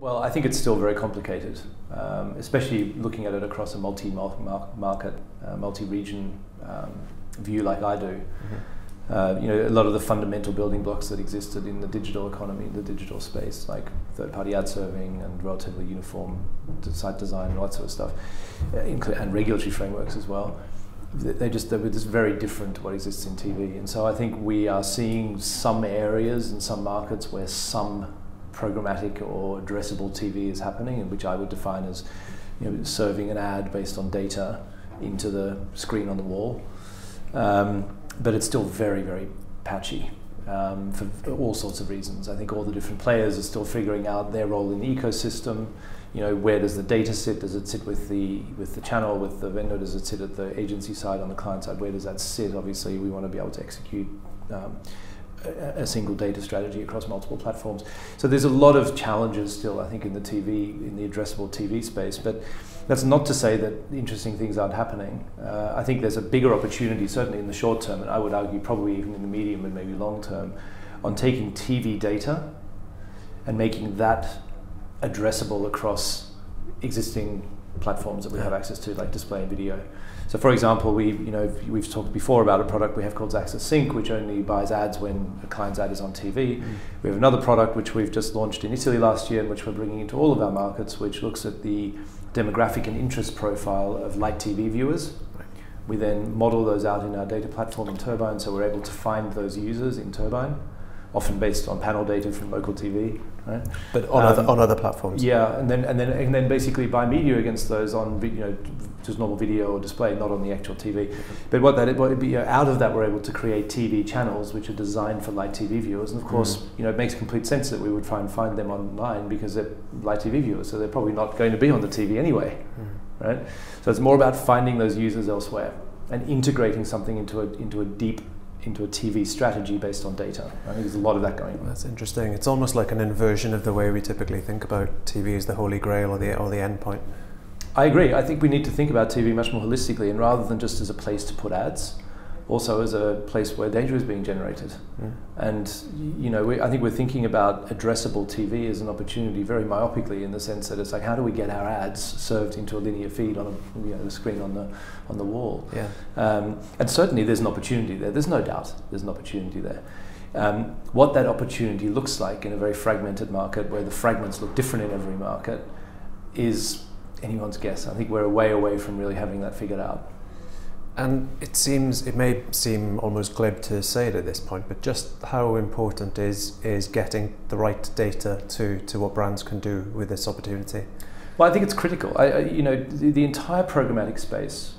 Well, I think it's still very complicated, especially looking at it across a multi-market, multi-region view like I do. You know, a lot of the fundamental building blocks that existed in the digital economy, the digital space, like third-party ad serving and relatively uniform site design and all that sort of stuff, and regulatory frameworks as well. They're just very different to what exists in TV. And so I think we are seeing some areas and some markets where some programmatic or addressable TV is happening, and which I would define as, you know, serving an ad based on data into the screen on the wall. But it's still very, very patchy for all sorts of reasons. I think all the different players are still figuring out their role in the ecosystem. You know, where does the data sit? Does it sit with the channel, with the vendor? Does it sit at the agency side, on the client side? Where does that sit? Obviously, we want to be able to execute a single data strategy across multiple platforms. So there's a lot of challenges still, I think, in the addressable TV space. But that's not to say that interesting things aren't happening. I think there's a bigger opportunity, certainly in the short term, and I would argue probably even in the medium and maybe long term, on taking TV data and making that addressable across existing platforms that we have access to, like display and video. So, for example, we've talked before about a product we have called Xaxis Sync, which only buys ads when a client's ad is on TV. We have another product which we've just launched in Italy last year, and which we're bringing into all of our markets, which looks at the demographic and interest profile of light TV viewers. We then model those out in our data platform in Turbine, so we're able to find those users in Turbine, often based on panel data from local TV, right? But on other platforms. Yeah, and then basically buy media against those on, you know, just normal video or display, not on the actual TV. But out of that, we're able to create TV channels which are designed for light TV viewers, and of course, you know, it makes complete sense that we would try and find them online because they're light TV viewers, so they're probably not going to be on the TV anyway, right? So it's more about finding those users elsewhere and integrating something into a TV strategy based on data. I think there's a lot of that going on. That's interesting. It's almost like an inversion of the way we typically think about TV as the holy grail or the end point. I agree. I think we need to think about TV much more holistically, and rather than just as a place to put ads, also as a place where data is being generated. And you know, I think we're thinking about addressable TV as an opportunity very myopically, in the sense that it's like, how do we get our ads served into a linear feed on the screen on the wall? Yeah. And certainly there's an opportunity there. There's no doubt there's an opportunity there. What that opportunity looks like in a very fragmented market, where the fragments look different in every market, is anyone's guess. I think we're way away from really having that figured out. And it may seem almost glib to say it at this point, but just how important is getting the right data to what brands can do with this opportunity? Well, I think it's critical. You know, the entire programmatic space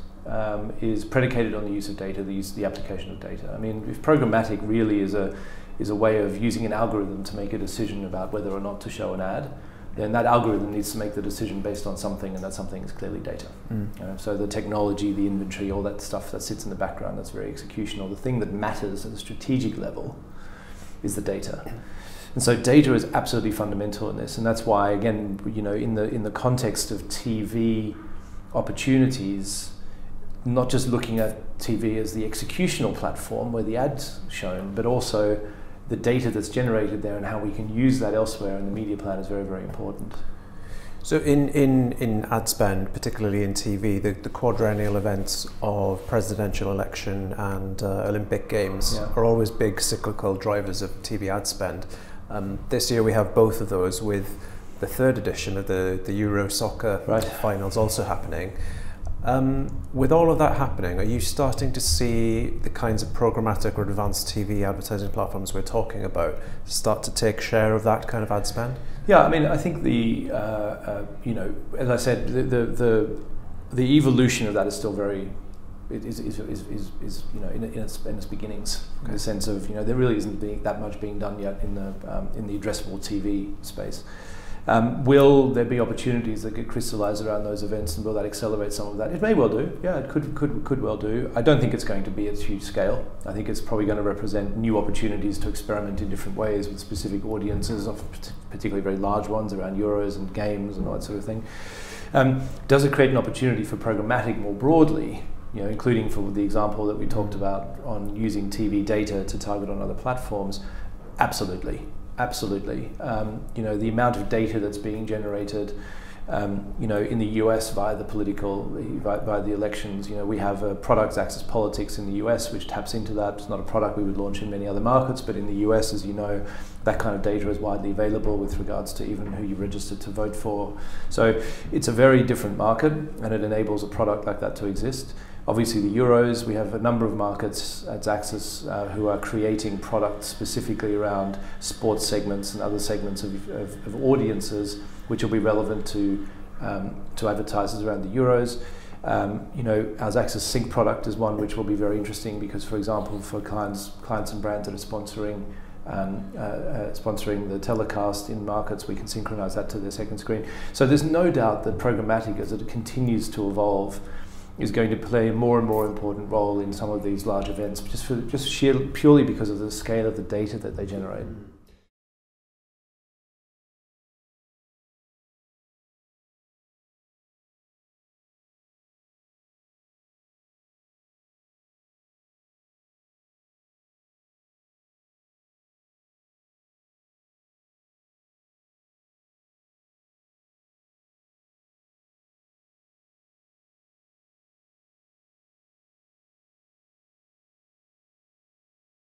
is predicated on the use of data, the application of data. I mean, if programmatic really is a way of using an algorithm to make a decision about whether or not to show an ad, then that algorithm needs to make the decision based on something, and that something is clearly data. You know, so the technology, the inventory, all that stuff that sits in the background, that's very executional. The thing that matters at a strategic level is the data. And so data is absolutely fundamental in this, and that's why, again, you know, in the context of TV opportunities, not just looking at TV as the executional platform where the ad's shown, but also the data that's generated there and how we can use that elsewhere in the media plan is very, very important. So in ad spend, particularly in TV, the quadrennial events of presidential election and Olympic Games are always big cyclical drivers of TV ad spend. This year we have both of those, with the third edition of the Euro soccer finals also happening. With all of that happening, are you starting to see the kinds of programmatic or advanced TV advertising platforms we're talking about start to take share of that kind of ad spend? Yeah, I mean, I think you know, as I said, the evolution of that is still very, is you know, in its beginnings, in the sense of, you know, there really isn't that much being done yet in the addressable TV space. Will there be opportunities that get crystallized around those events, and will that accelerate some of that? It may well do. Yeah, it could well do. I don't think it's going to be at huge scale. I think it's probably going to represent new opportunities to experiment in different ways with specific audiences, particularly very large ones around Euros and games and all that sort of thing. Does it create an opportunity for programmatic more broadly? You know, including for the example that we talked about on using TV data to target on other platforms? Absolutely. Absolutely. You know, the amount of data that's being generated, you know, in the US via the elections, you know, we have a product, Xaxis Politics, in the US, which taps into that. It's not a product we would launch in many other markets, but in the US, as you know, that kind of data is widely available with regards to even who you registered to vote for. So it's a very different market, and it enables a product like that to exist. Obviously, the Euros, we have a number of markets at Xaxis who are creating products specifically around sports segments and other segments of audiences, which will be relevant to advertisers around the Euros. You know, our Xaxis Sync product is one which will be very interesting because, for example, for clients and brands that are sponsoring the telecast in markets, we can synchronize that to their second screen. So there's no doubt that programmatic, as it continues to evolve, is going to play a more and more important role in some of these large events, purely because of the scale of the data that they generate.